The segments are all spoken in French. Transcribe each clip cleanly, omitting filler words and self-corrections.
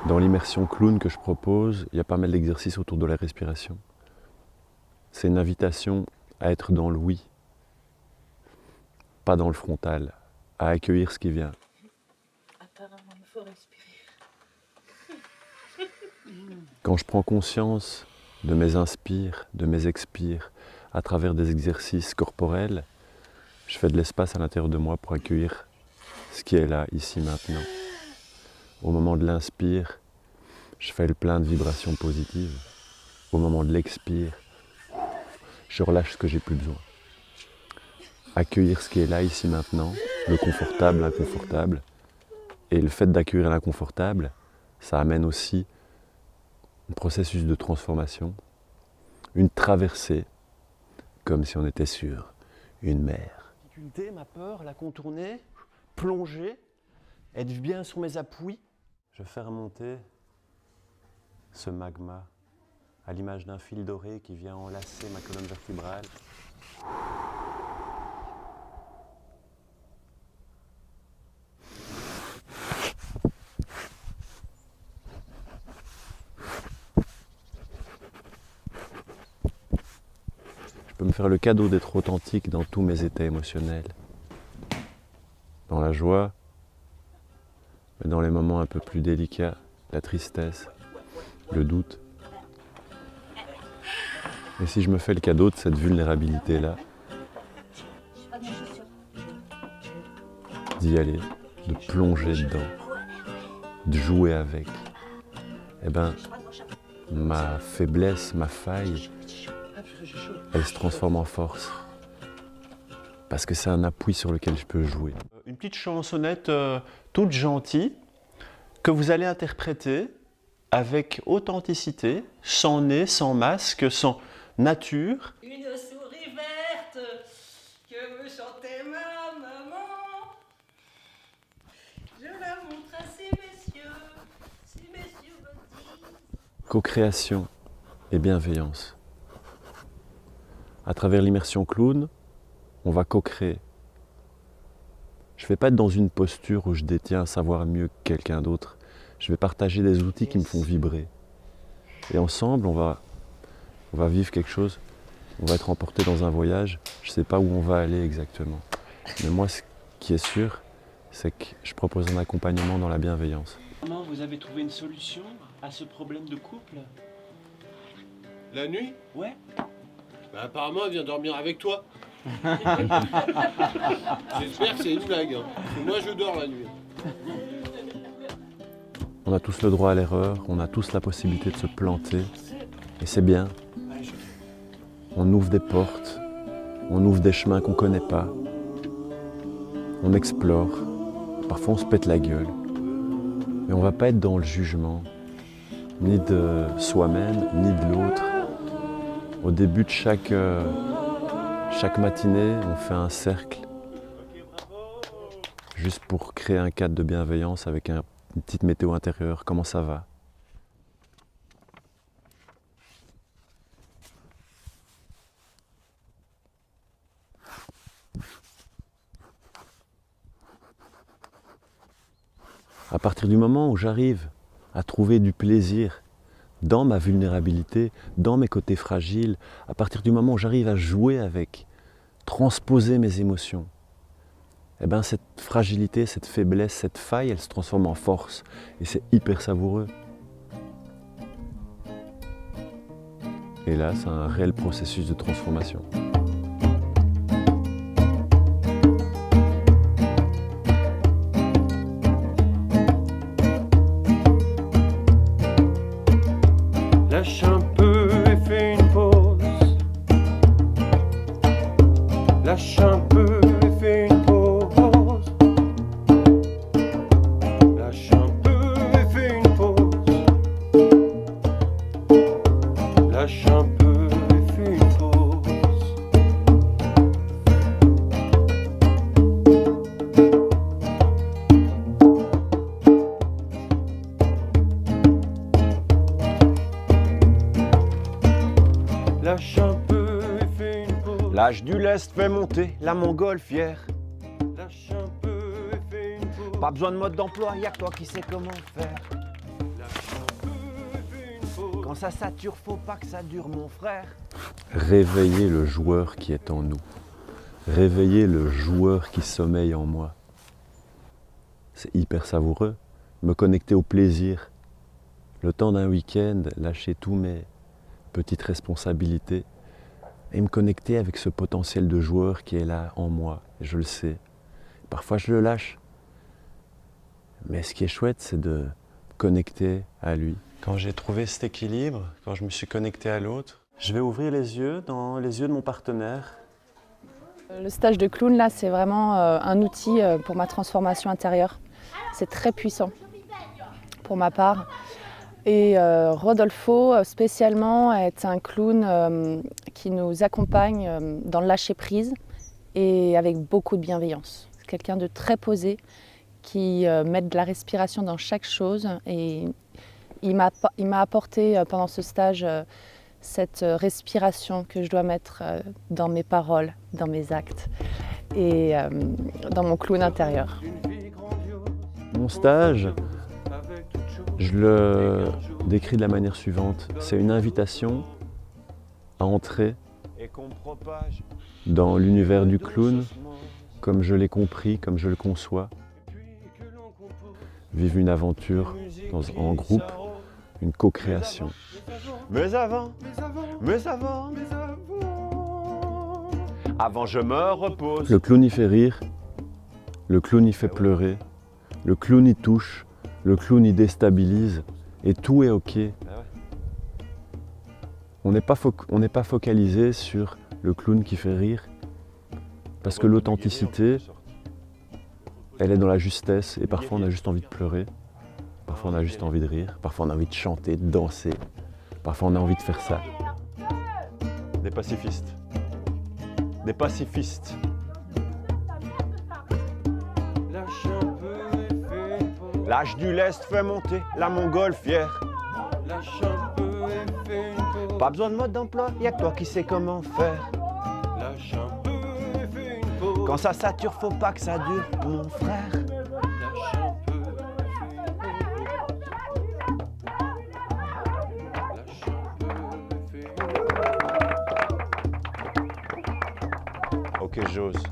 Dans l'immersion clown que je propose, il y a pas mal d'exercices autour de la respiration. C'est une invitation à être dans le oui, pas dans le frontal, à accueillir ce qui vient. Apparemment, il faut respirer. Quand je prends conscience de mes inspires, de mes expires, à travers des exercices corporels, je fais de l'espace à l'intérieur de moi pour accueillir ce qui est là, ici, maintenant. Au moment de l'inspire, je fais le plein de vibrations positives. Au moment de l'expire, je relâche ce que j'ai plus besoin. Accueillir ce qui est là, ici, maintenant, le confortable, l'inconfortable. Et le fait d'accueillir l'inconfortable, ça amène aussi un processus de transformation, une traversée, comme si on était sur une mer. Ma peur, la contourner, plonger, être bien sur mes appuis. Je fais remonter ce magma à l'image d'un fil doré qui vient enlacer ma colonne vertébrale. Je peux me faire le cadeau d'être authentique dans tous mes états émotionnels. Dans la joie, mais dans les moments un peu plus délicats, la tristesse, le doute. Et si je me fais le cadeau de cette vulnérabilité-là, d'y aller, de plonger dedans, de jouer avec, eh ben, ma faiblesse, ma faille, elle se transforme en force. Parce que c'est un appui sur lequel je peux jouer. Une petite chansonnette toute gentille que vous allez interpréter avec authenticité, sans nez, sans masque, sans nature. Une souris verte que me chantait ma maman. Je la montre à ces messieurs me disent. Co-création et bienveillance. À travers l'immersion clown, on va co-créer. Je ne vais pas être dans une posture où je détiens un savoir mieux que quelqu'un d'autre. Je vais partager des outils qui me font vibrer. Et ensemble, on va vivre quelque chose. On va être emporté dans un voyage. Je ne sais pas où on va aller exactement. Mais moi, ce qui est sûr, c'est que je propose un accompagnement dans la bienveillance. Comment vous avez trouvé une solution à ce problème de couple? La nuit? Ouais. Bah, apparemment, elle vient dormir avec toi. J'espère que c'est une blague. Hein. Parce que moi, je dors la nuit. On a tous le droit à l'erreur, on a tous la possibilité de se planter. Et c'est bien. On ouvre des portes, on ouvre des chemins qu'on ne connaît pas. On explore. Parfois, on se pète la gueule. Mais on ne va pas être dans le jugement, ni de soi-même, ni de l'autre. Au début de chaque matinée, on fait un cercle, juste pour créer un cadre de bienveillance avec une petite météo intérieure. Comment ça va? À partir du moment où j'arrive à trouver du plaisir dans ma vulnérabilité, dans mes côtés fragiles, à partir du moment où j'arrive à jouer avec, transposer mes émotions, eh ben cette fragilité, cette faiblesse, cette faille, elle se transforme en force. Et c'est hyper savoureux. Et là, c'est un réel processus de transformation. Lâche un peu et fais une pause. Lâche un peu et fais une pause. Lâche un peu et fais une pause. Lâche un peu et fais une pause. Lâche un peu et fais une pause. L'âge du lest fait monter la montgolfière. Lâche un peu et fais une pause. Pas besoin de mode d'emploi, y'a que toi qui sais comment faire. Lâche Quand ça sature, faut pas que ça dure, mon frère. Réveiller le joueur qui est en nous. Réveiller le joueur qui sommeille en moi. C'est hyper savoureux. Me connecter au plaisir. Le temps d'un week-end, lâcher tous mes petites responsabilités et me connecter avec ce potentiel de joueur qui est là en moi. Et je le sais. Parfois je le lâche. Mais ce qui est chouette, c'est de me connecter à lui. Quand j'ai trouvé cet équilibre, quand je me suis connecté à l'autre, je vais ouvrir les yeux dans les yeux de mon partenaire. Le stage de clown, là, c'est vraiment un outil pour ma transformation intérieure. C'est très puissant pour ma part. Et Rodolfo, spécialement, est un clown qui nous accompagne dans le lâcher-prise et avec beaucoup de bienveillance. C'est quelqu'un de très posé qui met de la respiration dans chaque chose. Et il m'a apporté pendant ce stage cette respiration que je dois mettre dans mes paroles, dans mes actes et dans mon clown intérieur. Mon stage, je le décris de la manière suivante. C'est une invitation à entrer dans l'univers du clown comme je l'ai compris, comme je le conçois. Vivre une aventure en groupe, une co-création. Mais avant, avant je me repose. Le clown y fait rire, le clown y fait pleurer, le clown y touche, le clown y déstabilise et tout est ok. On n'est pas focalisé sur le clown qui fait rire parce que l'authenticité, elle est dans la justesse et parfois on a juste envie de pleurer, parfois on a juste envie de rire, parfois on a envie de chanter, de danser, parfois on a envie de faire ça. Des pacifistes. Des pacifistes. L'âge du lest fait monter la montgolfière. Pas besoin de mode d'emploi, y'a que toi qui sais comment faire. Quand ça sature, faut pas que ça dure, mon frère. Ok, j'ose.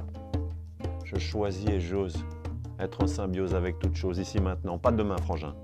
Je choisis et j'ose être en symbiose avec toute chose, ici maintenant. Pas demain, frangin.